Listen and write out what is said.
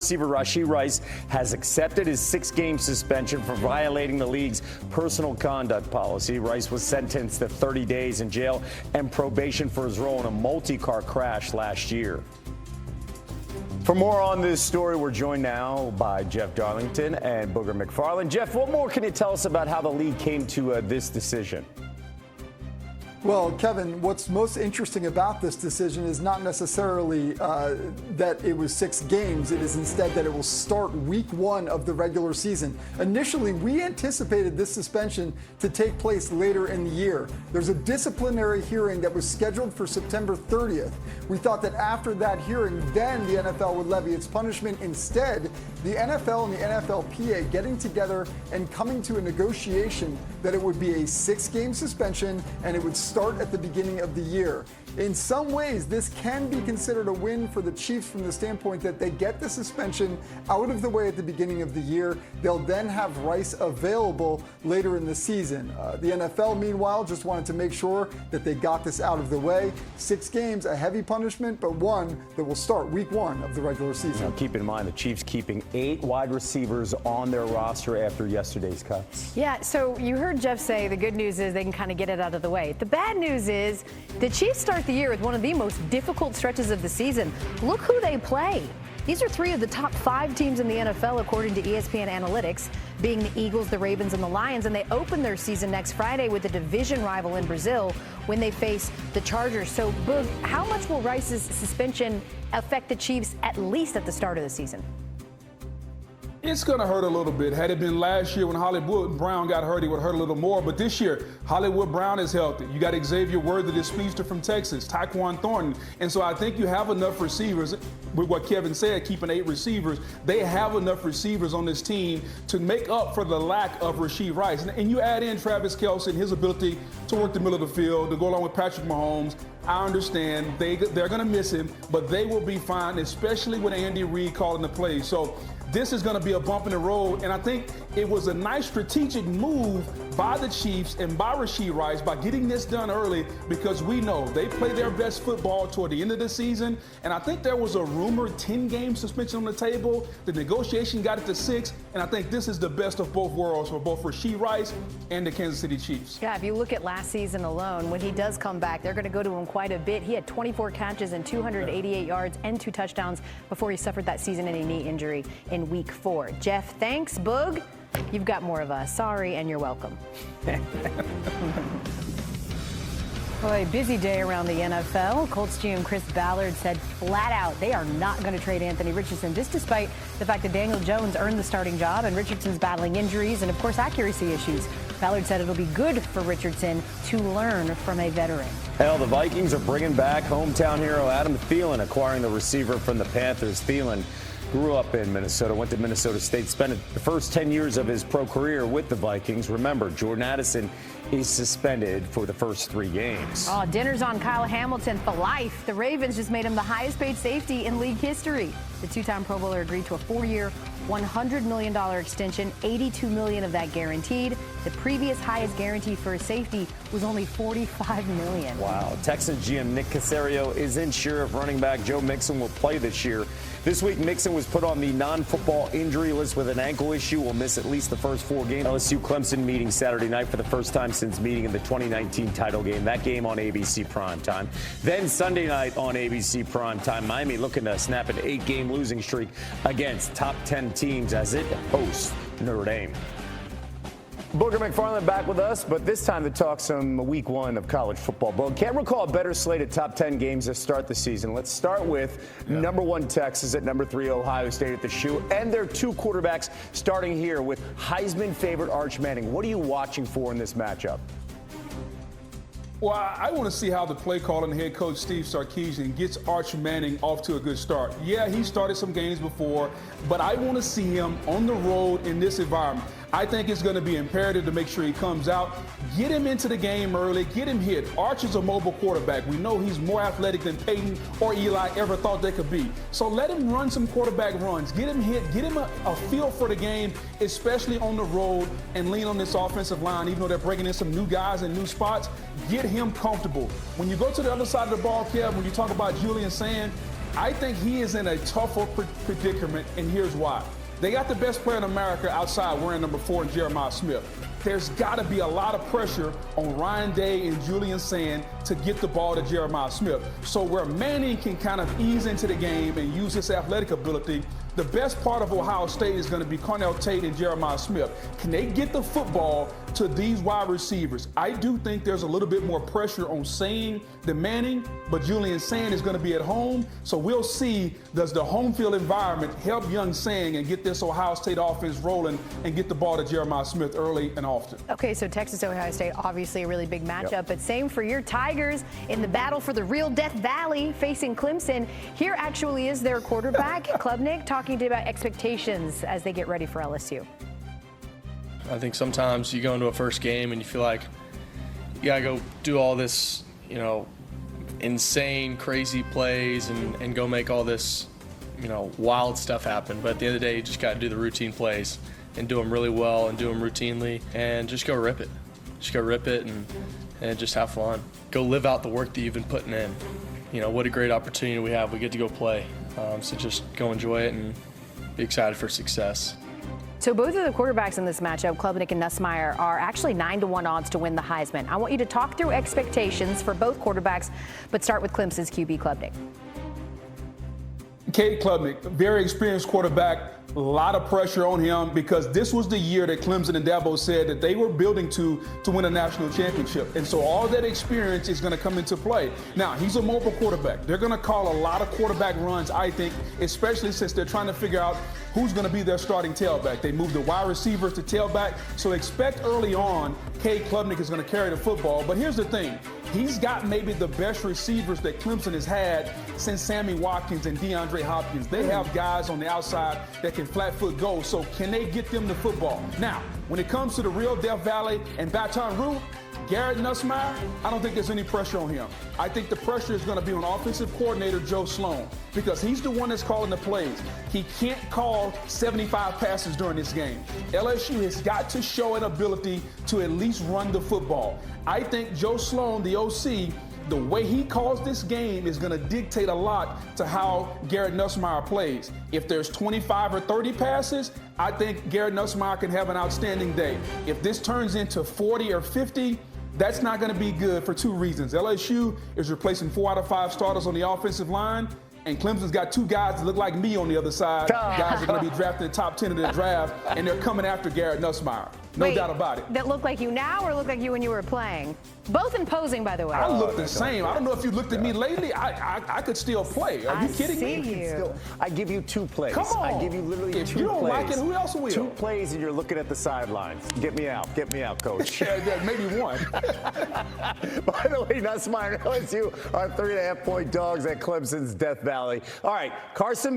receiver Rashee Rice has accepted his 6-game suspension for violating the league's personal conduct policy. Rice was sentenced to 30 days in jail and probation for his role in a multi-car crash last year. For more on this story, we're joined now by Jeff Darlington and Booger McFarland. Jeff, what more can you tell us about how the league came to this decision? Well, Kevin, what's most interesting about this decision is not necessarily that it was 6 games. It is instead that it will start week 1 of the regular season. Initially, we anticipated this suspension to take place later in the year. There's a disciplinary hearing that was scheduled for September 30th. We thought that after that hearing, then the NFL would levy its punishment. Instead, the NFL and the NFLPA getting together and coming to a negotiation that it would be a 6-game suspension and it would start at the beginning of the year. In some ways, this can be considered a win for the Chiefs from the standpoint that they get the suspension out of the way at the beginning of the year. They'll then have Rice available later in the season. The NFL, meanwhile, just wanted to make sure that they got this out of the way. 6 games, a heavy punishment, but one that will start week 1 of the regular season. Now, keep in mind the Chiefs keeping 8 wide receivers on their roster after yesterday's cuts. Yeah, so you heard Jeff say the good news is they can kind of get it out of the way. The bad news is the Chiefs start the year with one of the most difficult stretches of the season. Look who they play. These are 3 of the top 5 teams in the NFL, according to ESPN Analytics, being the Eagles, the Ravens, and the Lions. And they open their season next Friday with a division rival in Brazil when they face the Chargers. So, Boog, how much will Rice's suspension affect the Chiefs, at least at the start of the season? It's going to hurt a little bit. Had it been last year when Hollywood Brown got hurt, it would hurt a little more. But this year, Hollywood Brown is healthy. You got Xavier Worthy, the speedster from Texas, Tyquan Thornton. And so I think you have enough receivers. With what Kevin said, keeping 8 receivers, they have enough receivers on this team to make up for the lack of Rashee Rice. And you add in Travis Kelce and his ability to work the middle of the field, to go along with Patrick Mahomes. I understand they're going to miss him, but they will be fine, especially with Andy Reid calling the plays. So this is going to be a bump in the road, and I think it was a nice strategic move by the Chiefs and by Rashee Rice by getting this done early, because we know they play their best football toward the end of the season. And I think there was a rumored 10-game suspension on the table. The negotiation got it to 6, and I think this is the best of both worlds for both Rashee Rice and the Kansas City Chiefs. Yeah, if you look at last season alone, when he does come back, they're going to go to him quite a bit. He had 24 catches and 288 yards and 2 touchdowns before he suffered that season-ending knee injury in week 4. Jeff, thanks. Boog, you've got more of us. Sorry, and you're welcome. Boy, busy day around the NFL. Colts GM Chris Ballard said flat out they are not going to trade Anthony Richardson, just despite the fact that Daniel Jones earned the starting job and Richardson's battling injuries and, of course, accuracy issues. Ballard said it'll be good for Richardson to learn from a veteran. Hell, the Vikings are bringing back hometown hero Adam Thielen, acquiring the receiver from the Panthers. Thielen grew up in Minnesota, went to Minnesota State, spent the first 10 years of his pro career with the Vikings. Remember, Jordan Addison is suspended for the first 3 games. Oh, dinner's on Kyle Hamilton for life. The Ravens just made him the highest paid safety in league history. The 2-time Pro Bowler agreed to a 4-year, $100 million extension, $82 million of that guaranteed. The previous highest guarantee for a safety was only $45 million. Wow. Texans GM Nick Caserio isn't sure if running back Joe Mixon will play this year. This week, Mixon was put on the non-football injury list with an ankle issue. Will miss at least the first 4 games. LSU-Clemson meeting Saturday night for the first time since meeting in the 2019 title game. That game on ABC Primetime. Then Sunday night on ABC Primetime, Miami looking to snap an 8-game losing streak against top 10 teams as it hosts Notre Dame. Booger McFarland back with us, but this time to talk some week 1 of college football. But can't recall a better slate of top 10 games to start the season. Let's start with number 1 Texas at number 3 Ohio State at the shoe, and their 2 quarterbacks starting here with Heisman favorite Arch Manning. What are you watching for in this matchup? Well, I want to see how the play caller and head coach Steve Sarkisian gets Arch Manning off to a good start. Yeah, he started some games before, but I want to see him on the road in this environment. I think it's going to be imperative to make sure he comes out, get him into the game early, get him hit. Arch is a mobile quarterback. We know he's more athletic than Peyton or Eli ever thought they could be. So let him run some quarterback runs, get him hit, get him a feel for the game, especially on the road, and lean on this offensive line, even though they're bringing in some new guys in new spots. Get him comfortable. When you go to the other side of the ball, Kev, when you talk about Julian Sand, I think he is in a tougher predicament, and here's why. They got the best player in America outside wearing number 4 in Jeremiah Smith. There's got to be a lot of pressure on Ryan Day and Julian Sand to get the ball to Jeremiah Smith. So where Manning can kind of ease into the game and use his athletic ability, the best part of Ohio State is going to be Cornell Tate and Jeremiah Smith. Can they get the football to these wide receivers? I do think there's a little bit more pressure on Sand than Manning, but Julian Sand is going to be at home. So we'll see, does the home field environment help young Sand and get this Ohio State offense rolling and get the ball to Jeremiah Smith early and often? Okay, so Texas-Ohio State, obviously a really big matchup, but same for your Tigers in the battle for the real Death Valley facing Clemson. Here actually is their quarterback, Klubnik, talking about expectations as they get ready for LSU. I think sometimes you go into a first game and you feel like you gotta go do all this, insane, crazy plays and go make all this, wild stuff happen. But at the end of the day, you just gotta do the routine plays and do them really well and do them routinely and just go rip it. Just go rip it and just have fun. Go live out the work that you've been putting in. What a great opportunity we have. We get to go play. So just go enjoy it and be excited for success. So both of the quarterbacks in this matchup, Klubnik and Nussmeier, are actually 9-1 odds to win the Heisman. I want you to talk through expectations for both quarterbacks, but start with Clemson's QB Klubnik. Cade Klubnik, very experienced quarterback, a lot of pressure on him because this was the year that Clemson and Dabo said that they were building to win a national championship. And so all that experience is going to come into play. Now, he's a mobile quarterback. They're going to call a lot of quarterback runs, I think, especially since they're trying to figure out who's going to be their starting tailback. They moved the wide receiver to tailback, so expect early on Cade Klubnik is going to carry the football. But here's the thing. He's got maybe the best receivers that Clemson has had since Sammy Watkins and DeAndre Hopkins. They have guys on the outside that can flat foot go, so can they get them the football? Now, when it comes to the real Death Valley and Baton Rouge, Garrett Nussmeier, I don't think there's any pressure on him. I think the pressure is going to be on offensive coordinator Joe Sloan because he's the one that's calling the plays. He can't call 75 passes during this game. LSU has got to show an ability to at least run the football. I think Joe Sloan, the OC, the way he calls this game is going to dictate a lot to how Garrett Nussmeier plays. If there's 25 or 30 passes, I think Garrett Nussmeier can have an outstanding day. If this turns into 40 or 50, that's not going to be good for two reasons. LSU is replacing 4 out of 5 starters on the offensive line, and Clemson's got 2 guys that look like me on the other side. Guys are going to be drafted in the top 10 of the draft, and they're coming after Garrett Nussmeier. No doubt about it. That look like you now or look like you when you were playing? Both imposing, by the way. I look the same. I don't know if you looked at me lately. I could still play. Are you kidding me? I give you 2 plays. Come on. I give you literally 2 plays. If you don't like it, who else will? 2 plays and you're looking at the sidelines. Get me out, coach. Yeah, maybe 1. By the way, Nussmeier and LSU are 3.5-point dogs at Clemson's Death Valley. All right, Carson